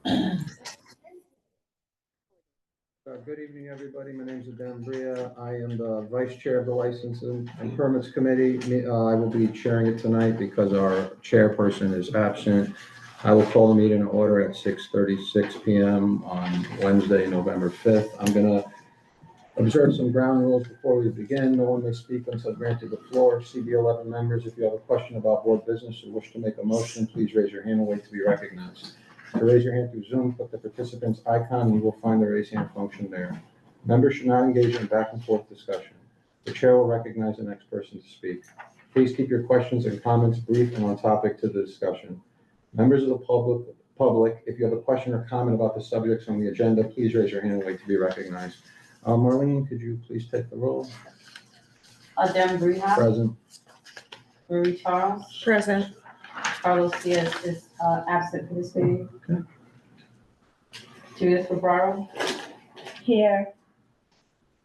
Good evening, everybody. My name is Adam Bria. I am the Vice Chair of the Licensing and Permits Committee. I will be chairing it tonight because our chairperson is absent. I will call the meeting in order at 6:36 p.m. on Wednesday, November 5th. I'm going to observe some ground rules before we begin. No one may speak until granted the floor. CB 11 members, if you have a question about board business or wish to make a motion, please raise your hand and wait to be recognized. To raise your hand through Zoom, click the participant's icon, and you will find the raise hand function there. Members should not engage in back and forth discussion. The chair will recognize the next person to speak. Please keep your questions and comments brief and on topic to the discussion. Members of the public, if you have a question or comment about the subjects on the agenda, please raise your hand and wait to be recognized. Marlene, could you please take the roll? Adam Bria. Present. Marie Charles. Present. Carlos Diaz is absent for this meeting. Okay. Judith Ferraro. Here.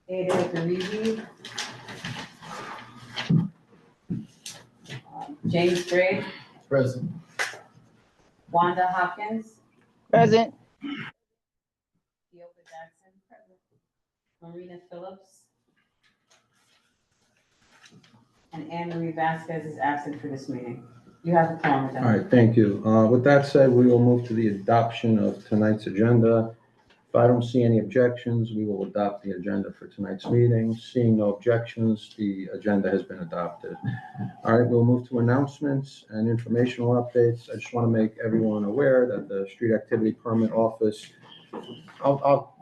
Ada Garigi. James Gray. Present. Wanda Hopkins. Present. Keoka Jackson. Present. Marina Phillips. And Anne Marie Vasquez is absent for this meeting. You have the quorum. All right, thank you. With that said, we will move to the adoption of tonight's agenda. If I don't see any objections, we will adopt the agenda for tonight's meeting. Seeing no objections, the agenda has been adopted. All right, we'll move to announcements and informational updates. I just want to make everyone aware that the Street Activity Permit Office,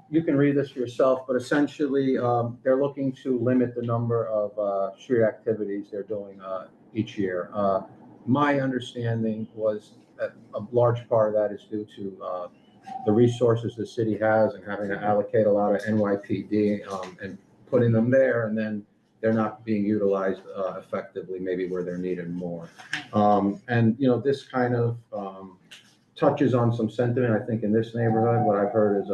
you can read this for yourself, but essentially, they're looking to limit the number of street activities they're doing each year. My understanding was that a large part of that is due to the resources the city has and having to allocate a lot of NYPD and putting them there, and then they're not being utilized effectively, maybe where they're needed more. And, you know, this kind of touches on some sentiment, I think, in this neighborhood. What I've heard is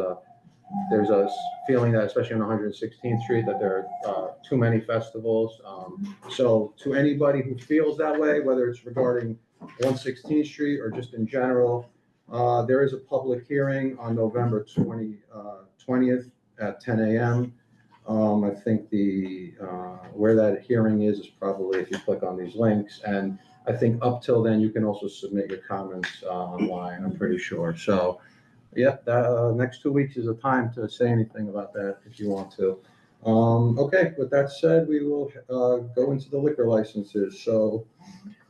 there's a feeling that, especially on 116th Street, that there are too many festivals. So to anybody who feels that way, whether it's regarding 116th Street or just in general, there is a public hearing on November 20th at 10 a.m. I think where that hearing is probably if you click on these links. And I think up till then, you can also submit your comments online, I'm pretty sure. So yeah, next 2 weeks is a time to say anything about that if you want to. Okay, with that said, we will go into the liquor licenses. So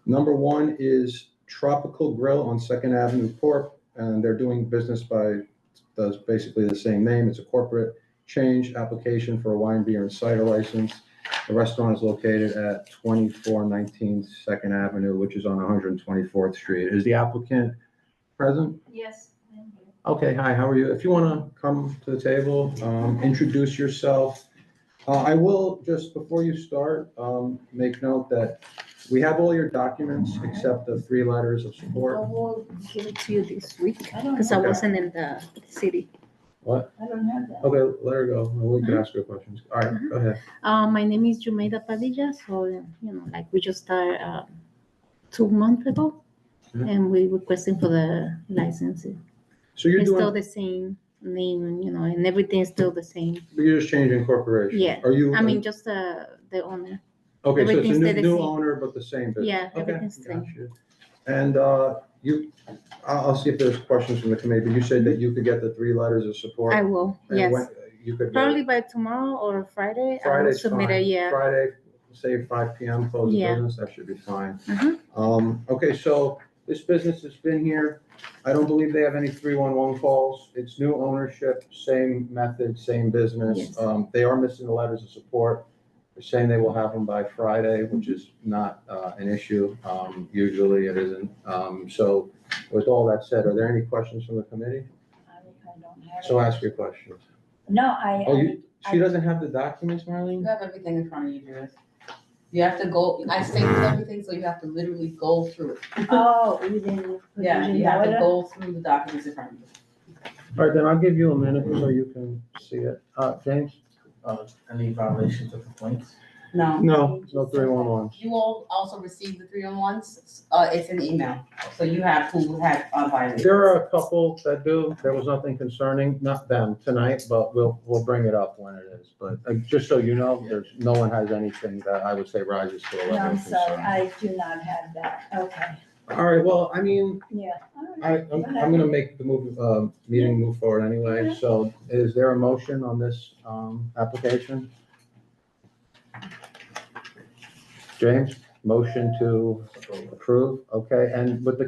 number one is Tropical Grill on 2nd Avenue Corp. And they're doing business does basically the same name. It's a corporate change application for a wine, beer, and cider license. The restaurant is located at 2419 2nd Avenue, which is on 124th Street. Is the applicant present? Yes. Okay, hi, how are you? If you want to come to the table, introduce yourself. I will, just before you start, make note that we have all your documents except the 3 letters of I support. will give it to you this week because I wasn't in the city. What? I don't have that. Okay, let her go. We can ask her questions. All right, go ahead. My name is Jumeida Padilla. So, you know, like we just started 2 months ago and we requesting for the licensing. So you're It's still doing, the same name, you know, and everything is still the same. you're just changing corporation? Yeah. Are you? I mean, just the owner. Okay, so it's a everything's new, the new same. owner, but the same business? Yeah, Okay, everything's the same. gotcha. And I'll see if there's questions from the committee, but you said that you could get the 3 letters of support? I will, And yes. when- You could. Probably by tomorrow or Friday, I will Friday's submit fine. it, yeah. Friday, say 5 p.m. close of Yeah. business, that should be fine. Mhm. Okay, so this business has been here. I don't believe they have any 311 calls. It's new ownership, same method, same business. Yes. They are missing the letters of support. They're saying they will have them by Friday, which is not an issue. Usually it isn't. So with all that said, are there any questions from the committee? I don't have So it. ask your questions. No, She doesn't have the documents, Marlene? You have everything in front of you, Judith. You have to go, I stapled everything, so you have to literally go through it. oh, you didn't. put Yeah, it in you have to order? go through the documents in front of you. All right, then I'll give you a minute so you can see it. James? Any violations or complaints? No. No, no 311s. You all also received the 301s? It's an email, so you have who had violated. There are a couple that do. There was nothing concerning, not them tonight, but we'll bring it up when it is. But just so you know, no one has anything that I would say rises to a No, level I'm of sorry, concern. I do not have that, okay, All right, well, I mean, yeah. All right, I'm whatever. gonna make the meeting move forward anyway. So is there a motion on this, application? James, motion to approve, okay, and with the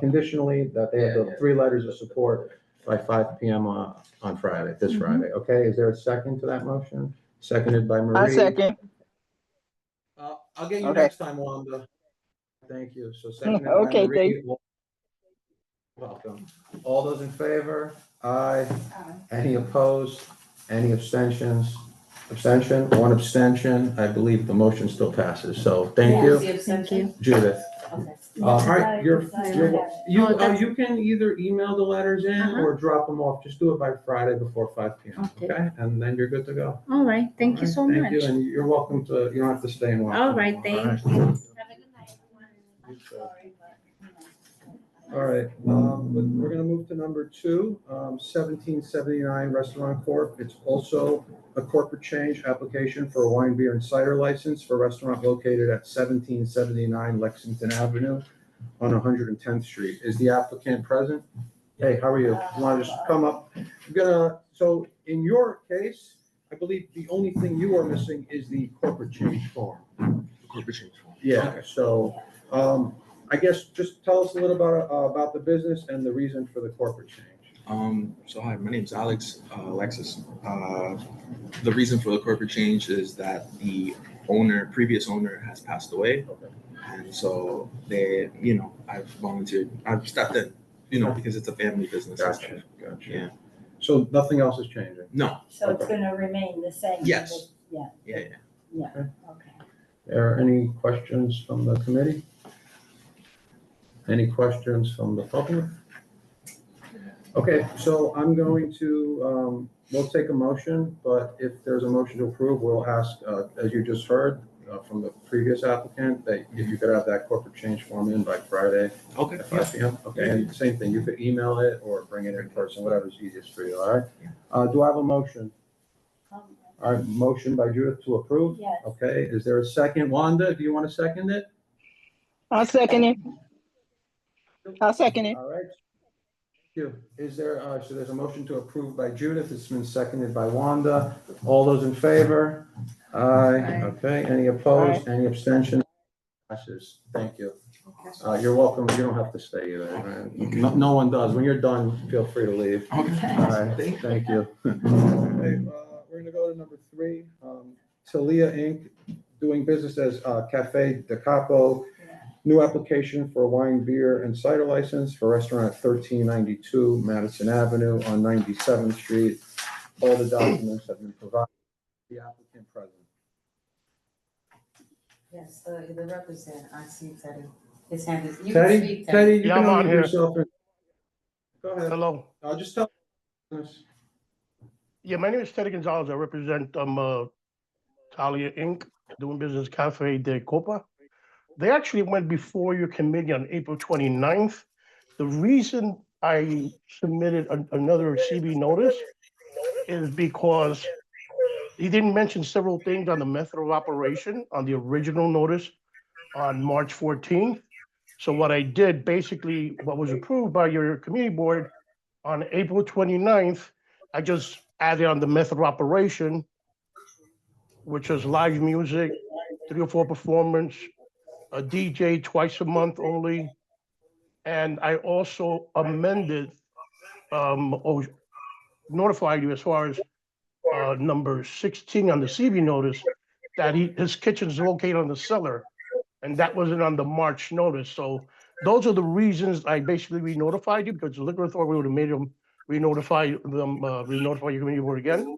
conditionally that they have the 3 letters of support by 5 PM on Friday, this Mhm. Friday, okay? Is there a second to that motion? Seconded by Marie. I second. I'll get you Okay. next time, Wanda. Thank you. So seconded by Okay, Marie. Welcome. All those in favor? Aye. Any opposed? Any abstentions? Abstention, 1 abstention. I believe the motion still passes. So thank Who's you, the abstention? Judith. Okay. All right, you're, Because I you're, have- you, Oh, that's- you can either email the letters in Uh-huh. or drop them off. Just do it by Friday before 5 PM, Okay. okay? And then you're good to go. All right, thank you All right, so Thank you, much. and you're welcome to, you don't have to stay and watch. All right, anymore, thank you. Have a good night, everyone. I'm sorry, but, you know. All right, but we're gonna move to number 2, 1779 Restaurant Corp. It's also a corporate change application for a wine, beer, and cider license for a restaurant located at 1779 Lexington Avenue on 110th Street. Is the applicant present? Hey, how are you? You wanna just come up? So in your case, I believe the only thing you are missing is the corporate change form. Corporate change form. Yeah, so, I guess just tell us a little about the business and the reason for the corporate change. So hi, my name's Alex, Alexis. The reason for the corporate change is that the previous owner has passed away. Okay. And so I've volunteered, I've stepped in, because it's a family business. and stuff. Gotcha. Yeah. So nothing else is changing? No, So it's gonna remain the same? Yes. Yeah, yeah. okay. Are any questions from the committee? Any questions from the public? Okay, so I'm going to, we'll take a motion, but if there's a motion to approve, we'll ask, as you just heard from the previous applicant, that if you could have that corporate change form in by Friday Okay. at 5 PM. Okay, and same thing, you could email it or bring it in person, whatever's easiest for you, all right? Do I have a motion? All right, motion by Judith to approve? Yes. Okay, is there a second? Wanda, do you want to second it? I'll second it. I'll second it. All right. Thank you. Is there, so there's a motion to approve by Judith. It's been seconded by Wanda. All those in favor? Aye. Aye. Okay, any opposed? Any abstention? Passes. Thank you. You're welcome. You don't have to stay either. No one does. When you're done, feel free to leave. Okay. All right, thank you. Okay, we're gonna go to number 3, Talia Inc., doing business as Cafe de Capo. New application for a wine, beer, and cider license for restaurant at 1392 Madison Avenue on 97th Street. All the documents have been provided. The applicant present. Yes, the representative, I see Teddy. His hand is, you can Teddy, speak, Teddy, Teddy. you Yeah, can I'm on unmute here. yourself. Go ahead. Hello. Just tell us. Yeah, my name is Teddy Gonzalez. I represent Talia Inc., doing business Cafe de Copa. They actually went before your committee on April 29th. The reason I submitted another CB notice is because he didn't mention several things on the method of operation on the original notice on March 14th. So what I did, basically, what was approved by your committee board on April 29th, I just added on the method of operation, which was live music, 3 or 4 performers, a DJ twice a month only. And I also amended, or notified you as far as number 16 on the CB notice, that his kitchen is located on the cellar, and that wasn't on the March notice. So those are the reasons I basically re-notified you, because the liquor authority would have made them re-notify your committee board again.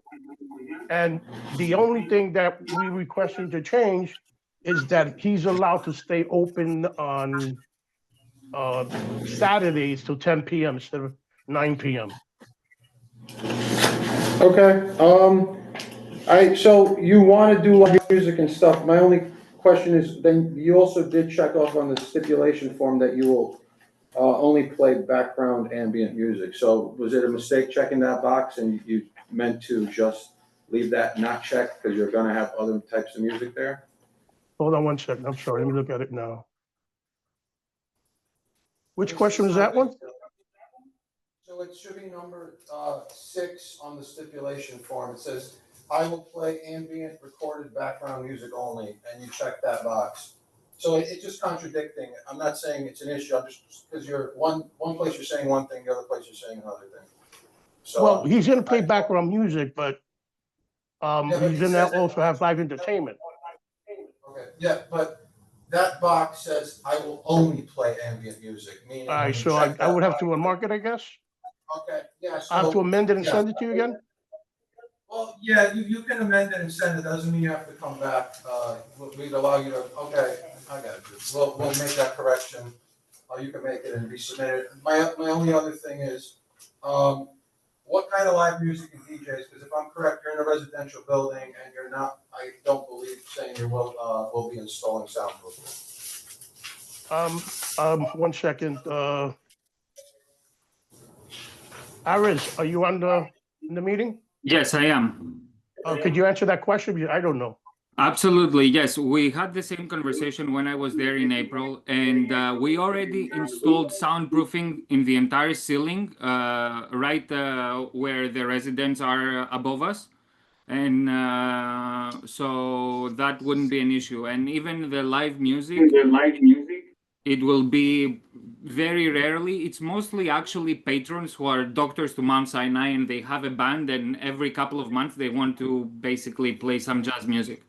And the only thing that we requesting to change is that he's allowed to stay open on Saturdays till 10 PM instead of 9 PM. Okay, All right, so you want to do live music and stuff. My only question is, then you also did check off on the stipulation form that you will only play background ambient music. So was it a mistake checking that box and you meant to just leave that not checked because you're gonna have other types of music there? Hold on one second. I'm sorry. Let me look at it now. Which question is that one? So it should be number 6 on the stipulation form. It says, "I will play ambient recorded background music only," and you check that box. So it's just contradicting. I'm not saying it's an issue. I'm just because you're one place you're saying one thing, the other place you're saying another thing. So Well, he's gonna play background music, but Yeah, but he's it gonna says it- also have live entertainment. Okay, yeah, but that box says, "I will only play ambient music," meaning. All when right, you so check I would that have to box- unmark it, I guess. Okay, yeah, so. I have to amend it and yeah. send it to you again? Well, yeah, you can amend it and send it, doesn't mean you have to come back, we'd allow you to, okay, I got it. We'll make that correction, you can make it and resubmit it. My only other thing is, what kind of live music and DJs, because if I'm correct, you're in a residential building and you're not, I don't believe saying you will be installing soundproofing. 1 second, Aris, are you in the meeting? Yes, I am. Could you answer that question? Because I don't know. Absolutely, yes. We had the same conversation when I was there in April, and we already installed soundproofing in the entire ceiling, right where the residents are above us. And so that wouldn't be an issue. And even the live music, it will be very rarely. It's mostly actually patrons who are doctors to Mount Sinai, and they have a band, and every couple of months they want to basically play some jazz music.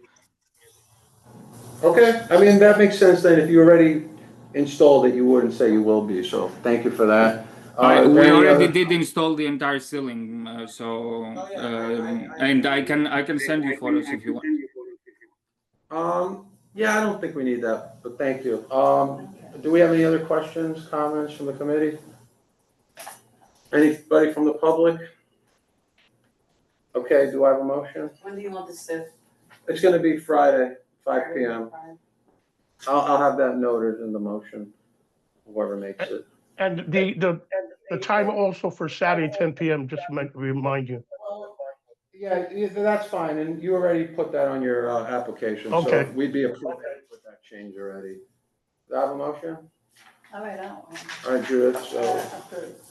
Okay, I mean, that makes sense then, if you already installed it, you wouldn't say you will be, so thank you for that. We Any already other- did install the entire ceiling, and I can send you photos if you want. Yeah, I don't think we need that, but thank you. Do we have any other questions, comments from the committee? Anybody from the public? Okay, do I have a motion? When do you want this to? It's gonna be Friday, 5 PM. I'll have that noted in the motion, whoever makes it. And the time also for Saturday, 10 PM, just to remind you. Yeah, that's fine, and you already put that on your application, so Okay. we'd be approved with that change already. Do I have a motion? All right, I don't want. All right, Judith, so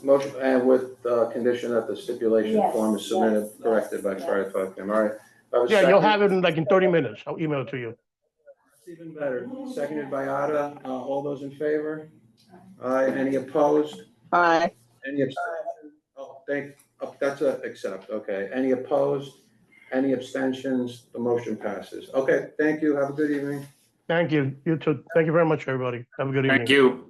motion, and with condition that the stipulation Yes, form is submitted, yes, corrected by yes. Friday, 5 PM, all right. Do I have a Yeah, you'll second? have it in like in 30 minutes. I'll email it to you. Even better, seconded by Ada, all those in favor? Aye, any opposed? Aye. Any abstentions? That's a accept, okay. Any opposed? Any abstentions? The motion passes. Okay, thank you, have a good evening. Thank you. You too. Thank you very much, everybody. Have a good evening. Thank you.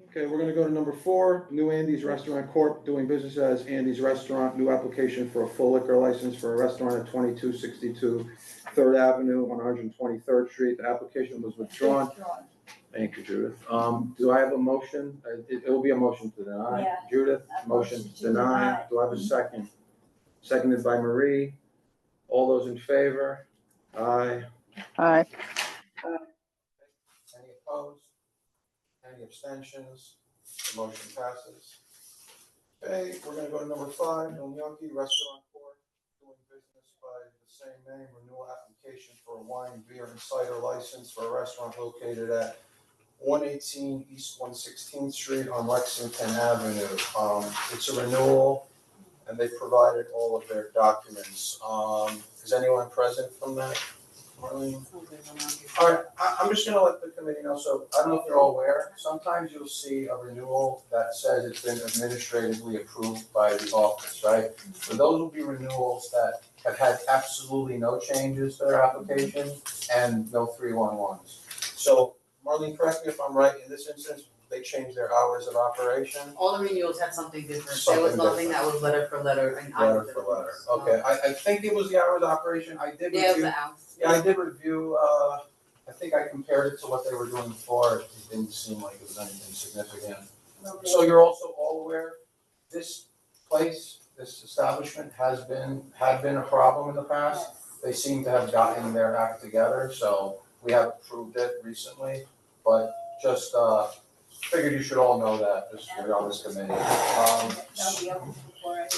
Okay, we're gonna go to number 4, New Andy's Restaurant Corp., doing business as Andy's Restaurant, new application for a full liquor license for a restaurant at 2262 3rd Avenue, 123rd Street. The application was withdrawn. Thank you, Judith. Do I have a motion? It will be a motion to deny. Yeah. Judith, A motion to deny. Do I have a second? Seconded by Marie. All those in favor? Aye. Aye. Any opposed? Any abstentions? The motion passes. Okay, we're gonna go to number 5, El Yankee Restaurant Corp., doing business by the same name, renewal application for a wine, beer, and cider license for a restaurant located at 118 East 116th Street on Lexington Avenue. It's a renewal, and they provided all of their documents. Is anyone present from that, Marlene? All right, I'm just gonna let the committee know, so I don't know if you're all aware, sometimes you'll see a renewal that says it's been administratively approved by the office, right? So those will be renewals that have had absolutely no changes to their application and no 311s. So Marlene, correct me if I'm right, in this instance, they changed their hours of operation? All the renewals had something different. There Something was nothing different. that was letter for letter and. Letter for letter, okay, I think it was the hours of operation, I did Yeah, it was review. the house. Yeah, I did review, I think I compared it to what they were doing before, it didn't seem like it was anything significant. So you're also all aware, this place, this establishment had been a problem in the past. They seem to have gotten their act together, so we have approved it recently. But just, figured you should all know that, just you're on this committee. They'll be open before it.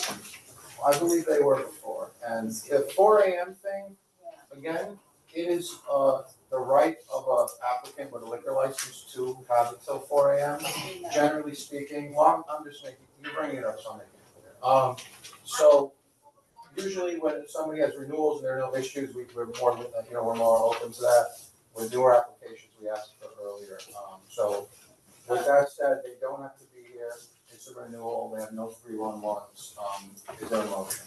I believe they were before, and the 4 AM thing, again, it is, the right of a applicant with a liquor license to have it till 4 AM. Generally speaking, well, I'm just making, you're bringing it up, so I'm making it clear. So usually when somebody has renewals and there are no issues, we're more, we're more open to that. With newer applications, we ask for earlier. So with that said, they don't have to be here. It's a renewal. They have no 311s. Is there a motion?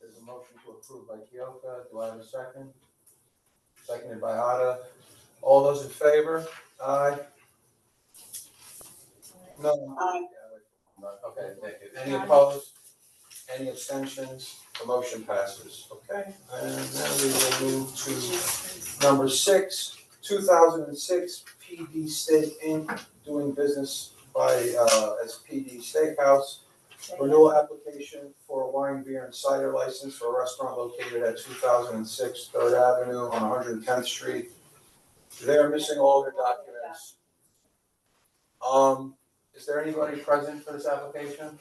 There's a motion to approve by Keoka. Do I have a second? Seconded by Ada. All those in favor? Aye. No. Okay, thank you. Any opposed? Any abstentions? The motion passes. Okay, and now we will move to number 6, 2006 PD Steak Inc. doing business by as PD Steakhouse. Renewal application for a wine, beer, and cider license for a restaurant located at 2006 3rd Avenue on 110th Street. They are missing all their documents. Is there anybody present for this application?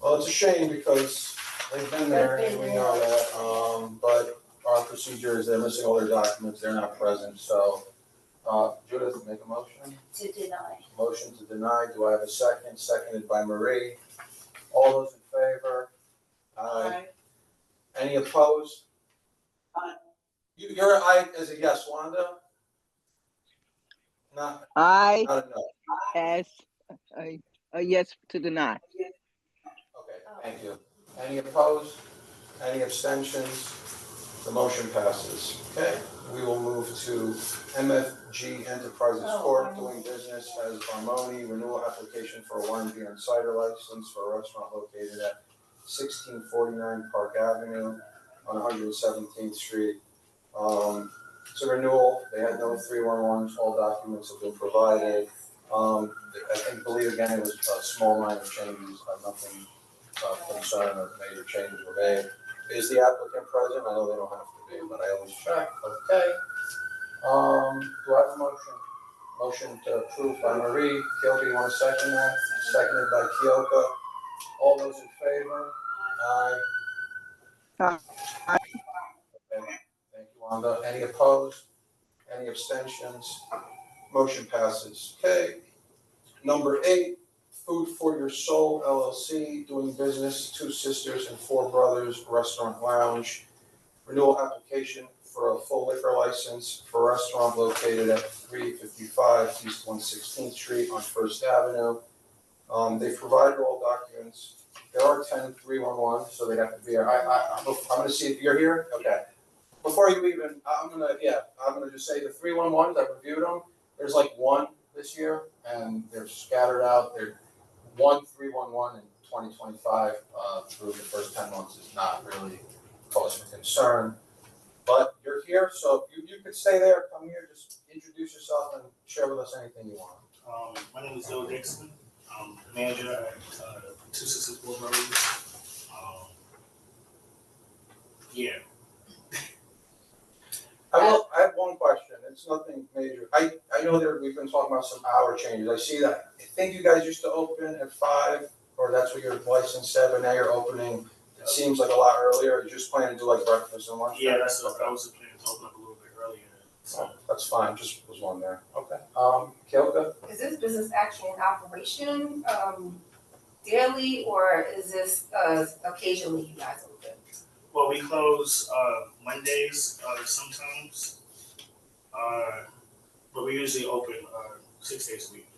Well, it's a shame because they've been there and we know that, but our procedure is they're missing all their documents, they're not present, so, Judith, make a motion. To deny. Motion to deny, do I have a second? Seconded by Marie. All those in favor? Aye. Any opposed? Aye. You're aye as a yes, Wanda? Not I a no. as a yes to deny. Okay, thank you. Any opposed? Any abstentions? The motion passes. Okay, we will move to MFG Enterprises Corp. Doing business as Harmony, renewal application for a wine, beer, and cider license for a restaurant located at 1649 Park Avenue on 117th Street. It's a renewal. They had no 311s. All documents have been provided. I believe again it was small minor changes, nothing concern of major changes were made. Is the applicant present? I know they don't have to be, but I always check. Okay. Do I have a motion? Motion to approve by Marie. Keoka, you want to second that? Seconded by Keoka. All those in favor? Aye. Aye. Okay. Thank you, Wanda. Any opposed? Any abstentions? Motion passes. Okay. Number 8, Food for Your Soul LLC, doing business, 2 Sisters and 4 Brothers Restaurant Lounge. Renewal application for a full liquor license for a restaurant located at 355 East 116th Street on First Avenue. They provided all documents. There are 10 311s, so they have to be here. I'm going to see if you're here. Okay. Before you even, I'm gonna just say the 311s, I've reviewed them. There's like 1 this year, and they're scattered out. They're 1 311 in 2025 through the first 10 months is not really cause for concern. But you're here, so you could stay there, come here, just introduce yourself and share with us anything you want. My name is Joe Dixon. I'm manager at 264 Brothers. Yeah. I have one question. It's nothing major. I know that we've been talking about some hour changes. I see that. I think you guys used to open at 5, or that's what your license said, but now you're opening, it seems like a lot earlier. You're just planning to do like breakfast and lunch? Yeah, that's what I was planning to open up a little bit earlier. So. Oh, that's fine. Just was one there. Okay. Keoka? Is this business actually in operation daily, or is this occasionally you guys open? Well, we close Mondays sometimes, but we usually open 6 days a week.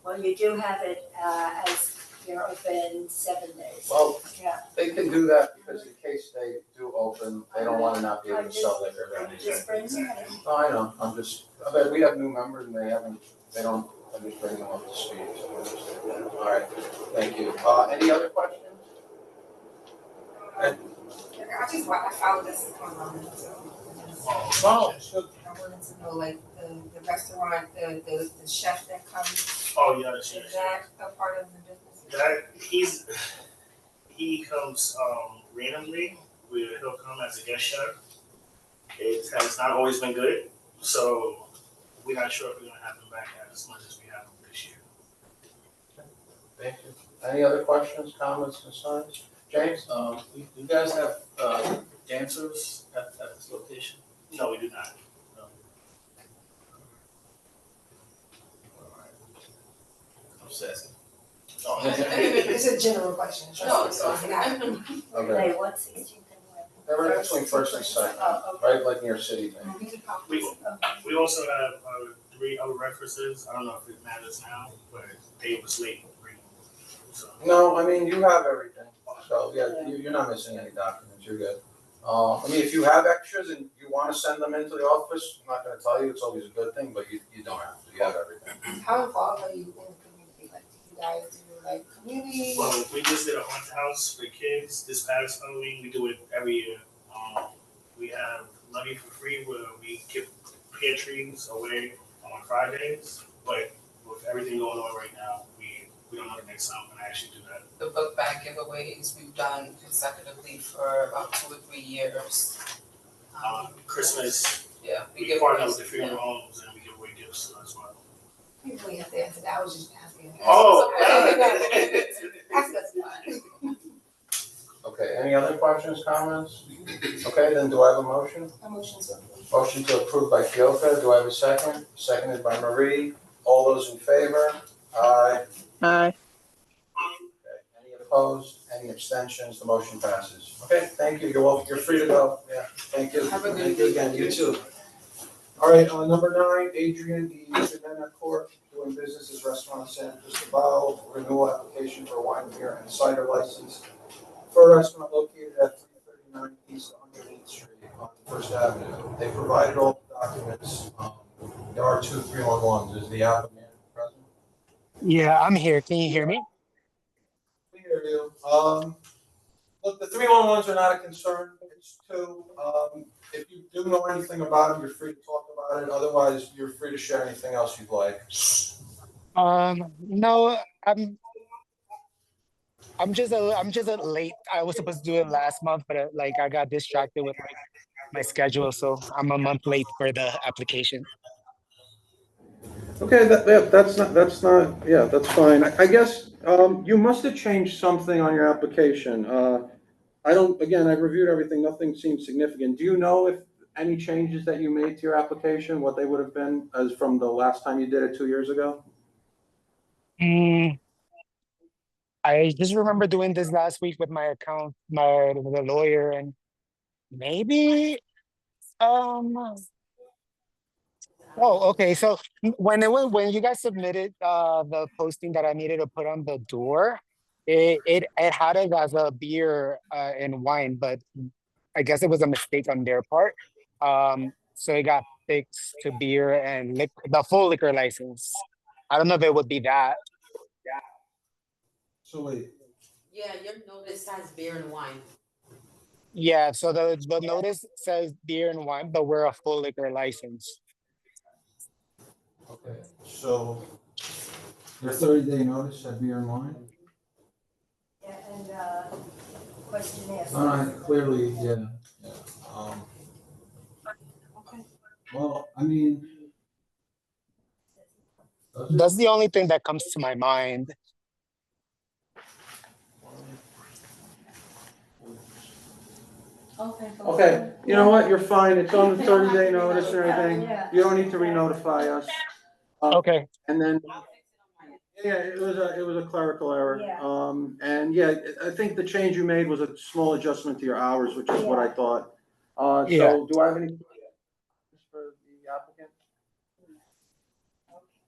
Well, you do have it as you're open 7 days. Well, Yeah. they can do that because in case they do open, they don't want to not be able to sell liquor. I'm just bringing it in. No, I know. I bet we have new members and I'm just bringing them up to speed. So we understand that. All right. Thank you. Any other questions? I followed this online, so. Wow. I wanted to know, like, the restaurant, the chef that comes, Oh, yeah, is that a part of the business? he comes randomly. He'll come as a guest chef. It has not always been good, so we're not sure if we're gonna have him back as much as we have him this year. Thank you. Any other questions, comments, concerns? James? You guys have dancers at this location? No, we do not. I'm just asking. It's a general question. No, so I got it. Okay. Like, what 16th and what? They're right between first and second, right, like near City Bank. We also have 3 other references. I don't know if it matters now, but they was late. So. No, I mean, you have everything, so, yeah, you're not missing any documents, you're good. I mean, if you have extras and you wanna send them into the office, I'm not gonna tell you, it's always a good thing, but you don't have to, you have everything. How involved are you in the community? Like, do you guys do like community? Well, we just did a haunted house for kids this past Halloween. We do it every year. We have Love You for Free where we give pear trees away on Fridays. But with everything going on right now, we don't know the next time we're gonna actually do that. The book bag giveaways we've done consecutively for about 2 or 3 years. Christmas, Yeah, we partner with the funeral homes and we give away gifts as well. You really have to answer that. I was just asking. Oh, That's fine. Okay, any other questions, comments? Okay, then do I have a motion? A motion to approve. Motion to approve by Kyoka, do I have a second? Seconded by Marie, all those in favor? Aye. Aye. Okay, any opposed, any abstentions, the motion passes. Okay, thank you, you're free to go, yeah, thank you. Have a good Thank you again, you too. All right, number 9, Adrian D. Savannah Court, doing business as Restaurant San Cristobal, renewal application for wine, beer, and cider license for a restaurant located at 339 East 108th Street on First Avenue. They provided all the documents. There are 2 311s. Is the applicant present? Yeah, I'm here. Can you hear me? We hear you. Look, the 311s are not a concern. It's 2. If you do know anything about them, you're free to talk about it. Otherwise, you're free to share anything else you'd like. No, I'm just a late. I was supposed to do it last month, but like I got distracted with my schedule, so I'm a month late for the application. Okay, that's not, yeah, that's fine. I guess, you must have changed something on your application. I've reviewed everything, nothing seems significant. Do you know if any changes that you made to your application, what they would have been as from the last time you did it 2 years ago? I just remember doing this last week with my the lawyer, and maybe, oh, okay. So when you guys submitted the posting that I needed to put on the door, it had it as a beer and wine, but I guess it was a mistake on their part. So it got fixed to beer and the full liquor license. I don't know if it would be that. So wait, Yeah, your notice has beer and wine. Yeah, so the notice says beer and wine, but we're a full liquor license. okay, so your 30-day notice said beer and wine? Yeah, and questionnaire. All right, clearly, yeah. Well, I mean. That's the only thing that comes to my mind. Okay, you know what, you're fine, it's on the 30-day notice or anything, you don't need to re-notify us. Okay. And then, yeah, it was a clerical error. And yeah, I think the change you made was a small adjustment to your hours, which is what I thought. Yeah. So do I have any questions for the applicant?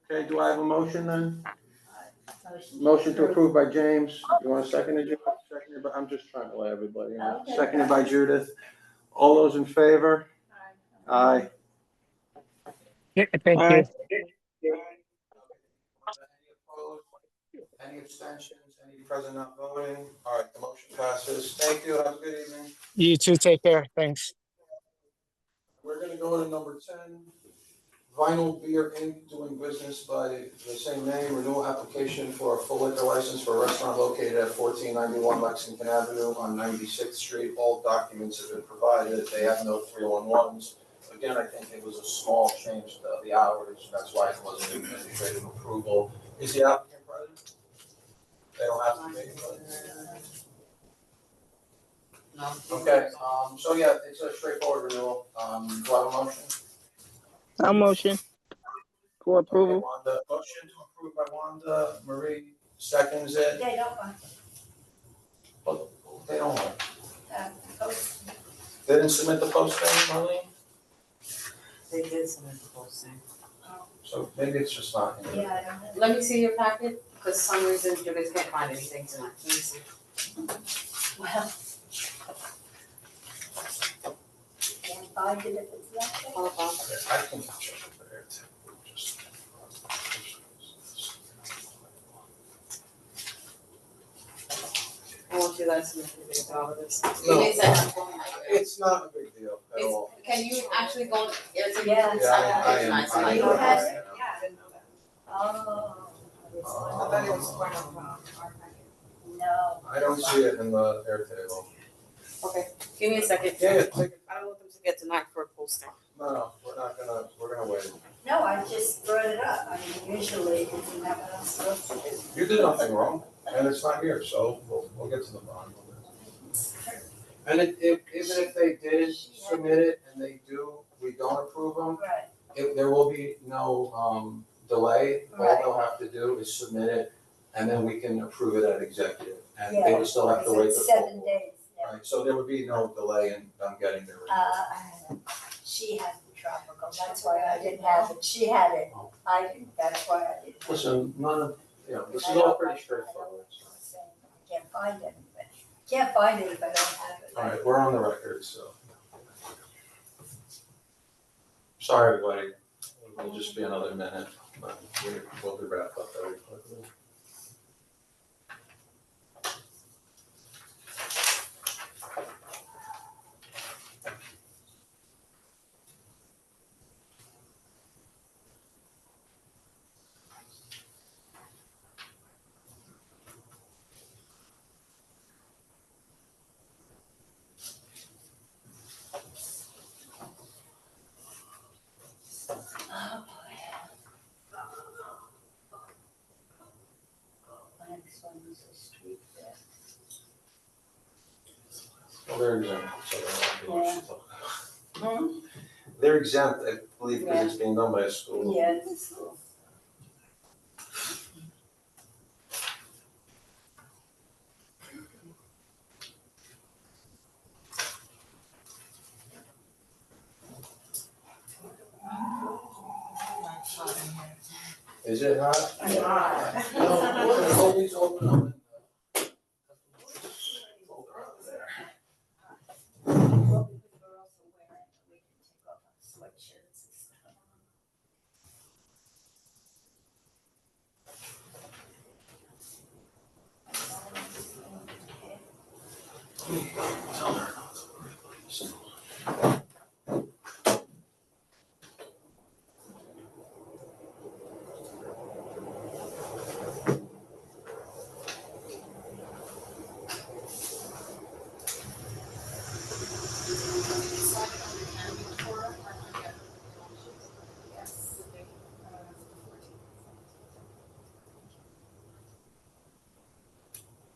Okay, do I have a motion then? Motion to approve by James. You want a second? Seconded, but I'm just trying to let everybody know. Seconded by Judith. All those in favor? Aye. Yeah, thank you. Any abstentions? Any present not voting? All right, the motion passes. Thank you. Have a good evening. You too. Take care. Thanks. We're go to number 10. Vinyl Beer Inc. doing business by the same name, renewal application for a full liquor license for a restaurant located at 1491 Lexington Avenue on 96th Street. All documents have been provided. They have no 311s. Again, I think it was a small change to the hours. That's why it wasn't an administrative approval. Is the applicant present? They don't have to be, but. No. Okay, so yeah, it's a straightforward renewal. Do I have a motion? I'll motion for Okay, approval. Wanda, motion to approve by Wanda, Marie seconds it. They don't want, But they don't want. post. They didn't submit the posting, Marlene? They did submit the posting. So maybe it's just not in there. Yeah, I don't know. Let me see your packet, because some reason you guys can't find anything tonight. Let me see. Well. Can't find it if it's not there. Hold on. Okay, I can check it there too. Just- I want you guys to make a big deal of this. No. You may say I'm going like this. It's not a big deal at all. Can you actually go, it's a. Yeah. Yeah, I am. Tonight, so I you am. have- Yeah, I didn't know that. Oh. I thought it was part of our packet. No. I don't see it in the Airtable. Okay, give me a second. Yeah, take it. I don't want them to get tonight for a posting. No, we're gonna wait. No, I just brought it up. I mean, usually if you have it, I'm supposed to do. You did nothing wrong, and it's not here, so we'll get to the bottom of it. And even if they did submit it and they do, we don't approve them, Right. there will be no, delay. All Right. they'll have to do is submit it, and then we can approve it at executive. And they Yeah, will still have to because wait it's the 7 days. Yeah. Right, so there would be no delay in them getting their. She has the tropical, that's why I didn't have it. She had it. I didn't, that's why I didn't. have it. Listen, none of, this is all pretty straightforward. I can't find anything. Can't find it if I don't have it. All right, we're on the record, so. Sorry, everybody, it'll just be another minute, but we'll be wrapped up very quickly. Oh, boy. Next one is the street there. Well, they're exempt, so they're not being Hmm? They're exempt, I believe, because it's being done by a school. Yeah, it's a school. Is it not? Yeah. No, hold these open up. Hold her out there. Well, because we're also wearing, we can take off our sweatshirts and stuff. Tell her not to worry, please.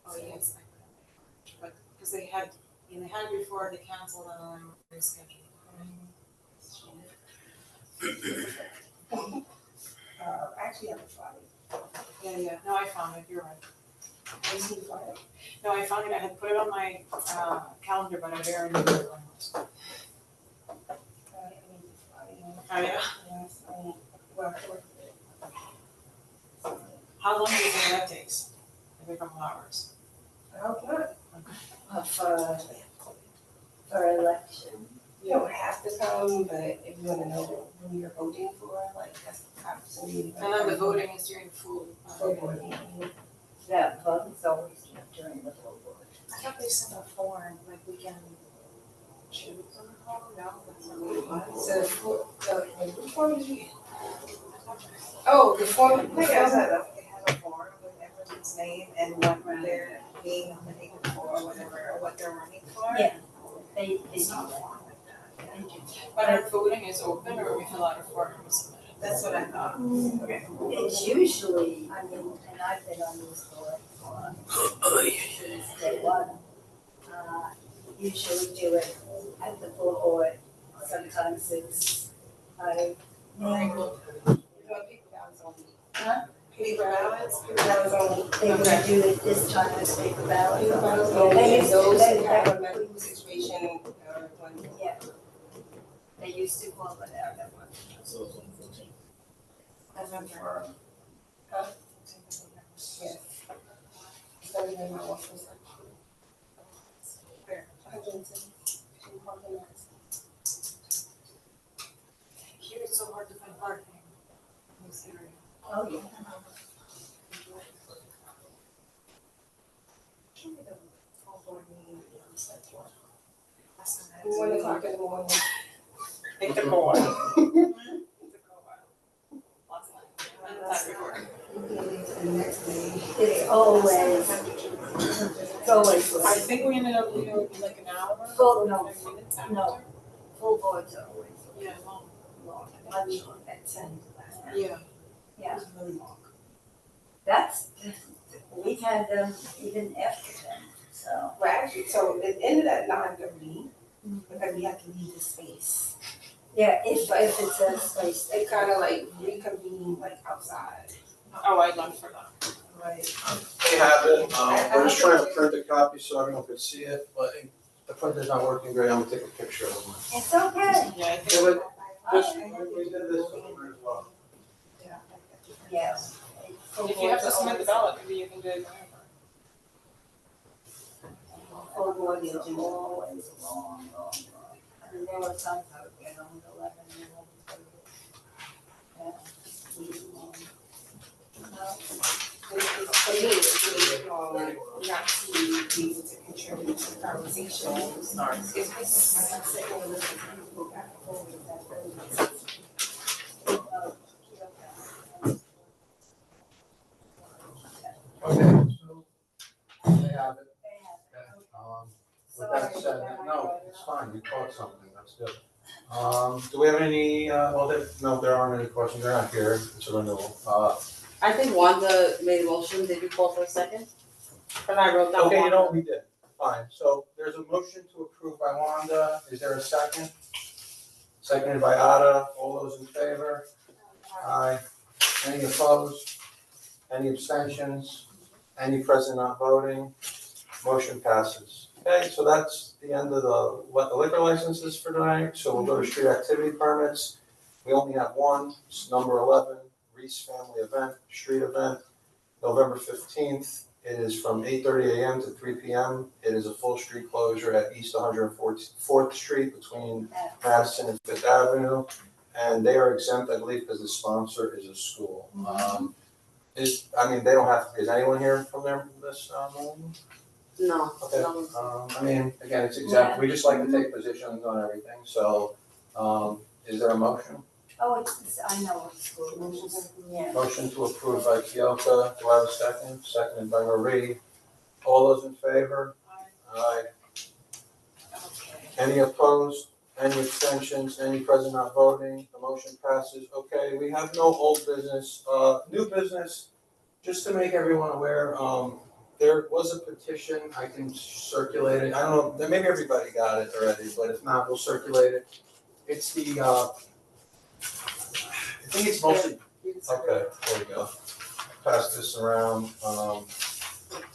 Oh, yes, but, because they had it before, they canceled and then rescheduled. Actually, on Friday. Yeah, no, I found it, you're right. I see Friday. No, I found it, I had put it on my, calendar, but I barely knew it was. Oh, yeah? Yes, I work with How long do you think that takes? Every couple hours? Oh, good. For election. You don't have to come, but if you wanna know who you're voting for, like, that's absolutely. And then the voting is during full. Yeah, voting's always during the full board. I thought they sent a form, like we can choose them all? No, that's not what it was. So, which form did you get? Oh, the form, They they have have a form with everyone's name and what they're being nominated for, whatever, or what they're running for. Yeah, they It's do not a that. form like that. They do. But our voting is open or we fill out a form and submit it? That's what I thought. Okay. It's usually, I mean, and I've been on this board for since day one. Usually do it at the full board, sometimes it's, Doing paper ballots only. Huh? Paper ballots only. They would do it this time as paper ballots. Paper ballots They only, used and to, those who they, have a medical situation, when yeah. They used to call it out at one. November. Huh? Yes. Starting in my office. Where? 110. Here it's so hard to find parking in this area. Oh, yeah. Should be the full board meeting on schedule. Last time I had 1 o'clock in the morning. It took a while. It took a while. Last night. And the time before. It's always, I think we ended up leaving with like an hour. Full, no, 5 minutes after. no, full boards are always Yeah, long. long, lunch at 10. Yeah. Yeah, It was really long. that's, we've had them even after 10, so. Well, actually, so it ended at 9:30, because we had to leave the space. Yeah, if it's a space. They kind of like reconvened like outside. Oh, I left for that. Right. They have it, we're just trying to print a copy so everyone could see it, but if the printer's not working great, I'm gonna take a picture of them. It's okay. Yeah, I Yeah, think. but this, we did this one as well. Yes. If you have to submit the ballot, maybe you can do it whenever. Full board is always long. I mean, there were times I would get on 11, 11:30. Yeah. For me, it's really, not to be able to contribute to the conversation. It's I'm sitting and listening to people back and forth, that really makes sense. Okay, so they have it. With that said, no, it's fine, you caught something, that's good. Do we have any, no, there aren't any questions, they're not here, it's a renewal. I think Wanda made a motion, did you call for a second? But I wrote down Okay, you Wanda. know, we did, fine, so there's a motion to approve by Wanda, is there a second? Seconded by Ada, all those in favor? Aye. Any opposed? Any abstentions? Any present not voting? Motion passes. Okay, so that's the end of the liquor licenses for tonight, so we'll go to street activity permits. We only have one, it's number 11, Reese Family Event, street event, November 15th. It is from 8:30 a.m. to 3 p.m. It is a full street closure at East 104th Street between Madison and Fifth Avenue. And they are exempt, I believe, because the sponsor is a school. They don't have to, is anyone here from there, this, No. Okay, no. again, it's exempt, we just like to take positions on everything, so, is there a motion? Oh, I know what school it is. Yeah. Motion to approve by Kyoka, do I have a second? Seconded by Marie. All those in favor? Aye. Any opposed? Any abstentions? Any present not voting? The motion passes. Okay, we have no old business. New business, just to make everyone aware, there was a petition, I can circulate it. I don't know, maybe everybody got it already, but if not, we'll circulate it. It's the, I think it's mostly, okay, there we go. Pass this around.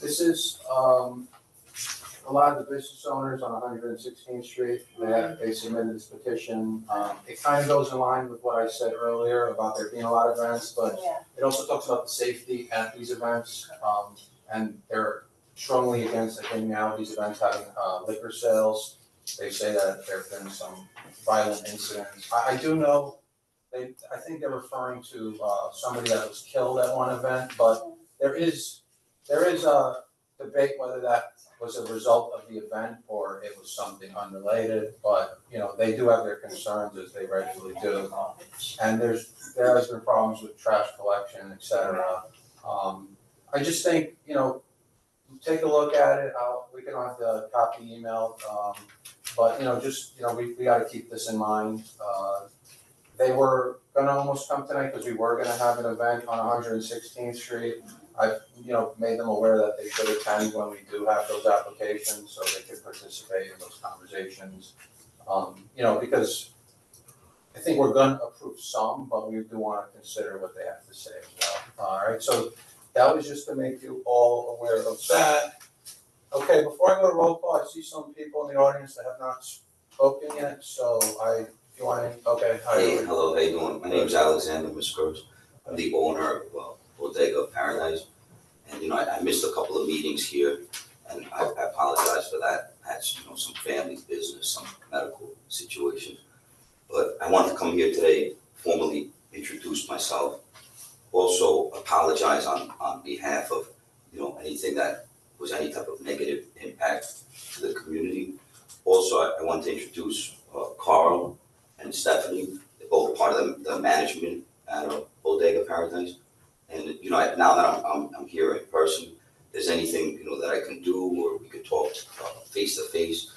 This is, a lot of the business owners on 116th Street, they submitted this petition. It kind of goes in line with what I said earlier about there being a lot of events, but it also talks about the safety at these events. And they're strongly against, I think now, these events having liquor sales. They say that there have been some violent incidents. I do know, I think they're referring to somebody that was killed at one event, but there is a debate whether that was a result of the event or it was something unrelated, but, you know, they do have their concerns as they rightfully do. And there has been problems with trash collection, et cetera. I just think, you know, take a look at it, we can have the copy emailed, but, you know, just, you know, we gotta keep this in mind. They were gonna almost come tonight because we were gonna have an event on 116th Street. I've, you know, made them aware that they should attend when we do have those applications, so they could participate in those conversations. You know, because I think we're gonna approve some, but we do wanna consider what they have to say as well. All right, so that was just to make you all aware of that. Okay, before I go to roll call, I see some people in the audience that have not spoken yet, so if you want to, okay, hi. Hey, hello, how you doing? My name is Alexander Miscurs. I'm the owner of Bodega Paradise. And, you know, I missed a couple of meetings here, and I apologize for that. I had, you know, some family business, some medical situations. But I wanted to come here today, formally introduce myself. Also apologize on behalf of, you know, anything that was any type of negative impact to the community. Also, I want to introduce Carl and Stephanie. They're both part of the management at Bodega Paradise. And, you know, now that I'm here in person, if there's anything, you know, that I can do or we could talk face to face.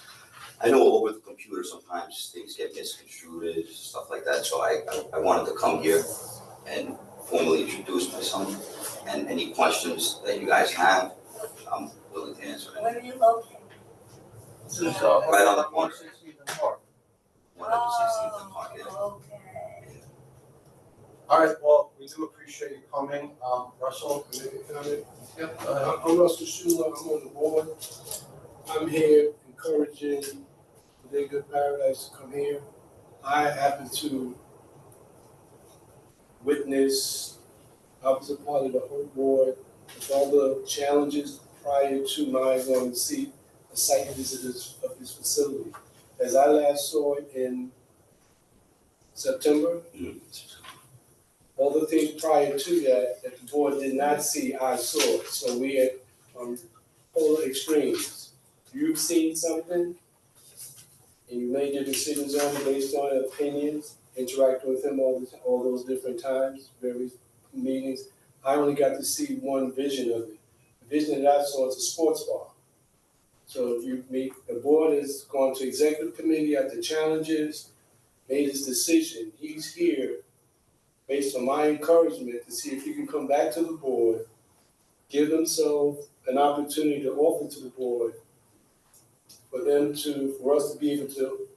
I know over the computer sometimes things get misconstrued, stuff like that. So I wanted to come here and formally introduce myself, and any questions that you guys have, I'm willing to answer. Where are you located? This is right on the corner. 116th and Park. Okay. All right, well, we do appreciate you coming. Russell? Can I make a comment? Yep. I'm Russell Schuler, I'm on the board. I'm here encouraging Bodega Paradise to come here. I happen to witness, I was a part of the whole board with all the challenges prior to my going to see a site visit of this facility. As I last saw it in September, all the things prior to that the board did not see, I saw it. So we had polar extremes. You've seen something and you made your decisions on it based on opinions, interacting with him all those different times, various meetings. I only got to see one vision of it. The vision that I saw is a sports bar. So if you meet, the board has gone to executive committee after challenges, made his decision. He's here based on my encouragement to see if he can come back to the board, give himself an opportunity to offer to the board for us to be able to,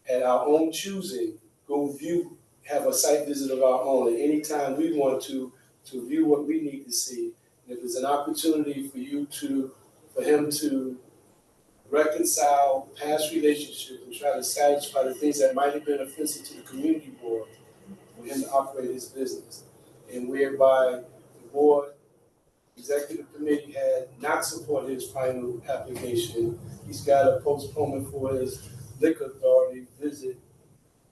at our own choosing, go view, have a site visit of our own at any time we want to view what we need to see. And if there's an opportunity for him to reconcile past relationships and try to satisfy the things that might have been offensive to the community board, for him to operate his business. And whereby the board, executive committee had not supported his final application, he's got a postponement for his liquor authority visit.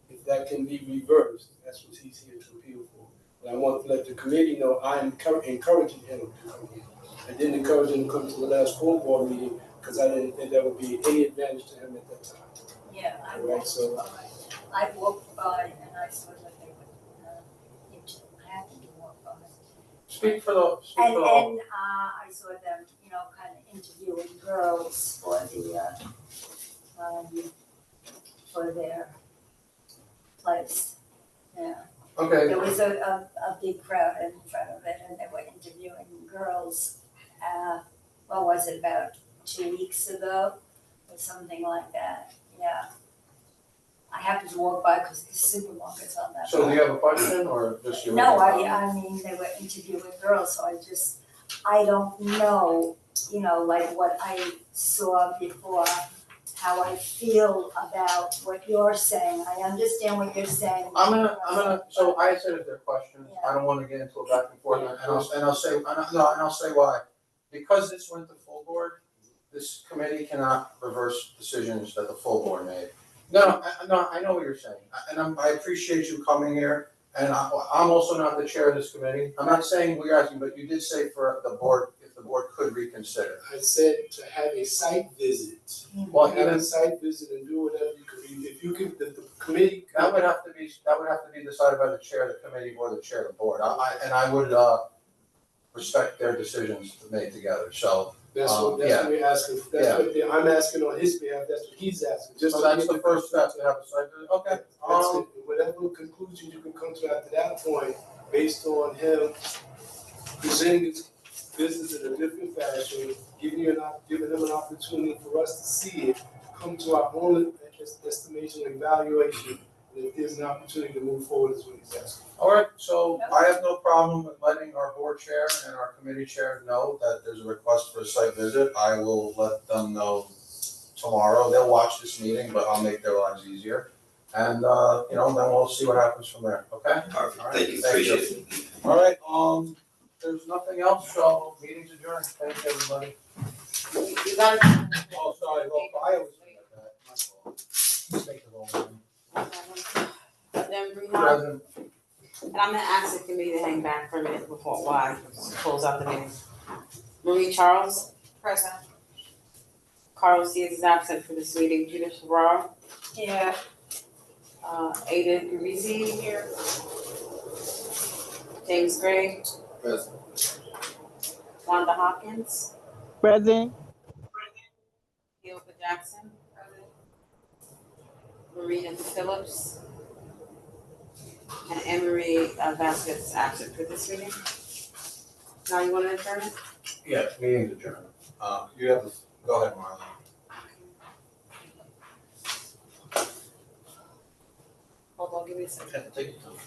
If that can be reversed, that's what he's here to appeal for. And I want to let the committee know I'm encouraging him to come here. I didn't encourage him to come to the last full board meeting because I didn't think that would be any advantage to him at that time. Yeah, I walked by and I saw that they were, I happened to walk by. Speak for the. And I saw them, you know, kind of interviewing girls for their place. Yeah. Okay. There was a big crowd in front of it, and they were interviewing girls. What was it, about 2 weeks ago, or something like that? Yeah. I happened to walk by because the supermarket's on that. So do you have a question or just your? No, I mean, they were interviewing girls, so I don't know, you know, like what I saw before, how I feel about what you're saying. I understand what you're saying. So I said if there are questions, I don't want to get into a back and forth, and I'll say why. Because this went to full board, this committee cannot reverse decisions that the full board made. No, I know what you're saying, and I appreciate you coming here, and I'm also not the chair of this committee. I'm not saying we're asking, but you did say for the board, if the board could reconsider. I said to have a site visit. Well, Have a even, site visit and do whatever you can, if you can, the committee. that would have to be decided by the chair of the committee or the chair of the board. I would, respect their decisions made together, so. That's what we're asking, I'm asking on his behalf, that's what he's asking, just. So to that's get the first step to have a site visit, okay. That's it. Whatever conclusion you can come to after that point, based on him presenting his business in a different fashion, giving him an opportunity for us to see it, come to our own estimation and evaluation, and if there's an opportunity to move forward is what he's asking. All right, so I have no problem with letting our board chair and our committee chair know that there's a request for a site visit. I will let them know tomorrow. They'll watch this meeting, but I'll make their lives easier. And, you know, then we'll see what happens from there, okay? Perfect, All right, thank you, appreciate it. All right, there's nothing else, so meeting's adjourned. Thank you, everybody. You gotta. Oh, sorry, well, I always forget that, my fault. Mistake of all mine. Then bring on, President, and I'm gonna ask the committee to hang back for a minute before, while I close out the meeting. Marie Charles, Present. Carlos Diaz is absent for this meeting, Judith Ferraro, Yeah. Ada Garizi here. James Gray, Present. Wanda Hopkins, Present. Gilbert Jackson, Marina Phillips, and Emery Vasquez is absent for this meeting. Now you want to adjourn it? yeah, meeting's adjourned. You have this, go ahead, Marlon. Hold on, give me a second. Take your time.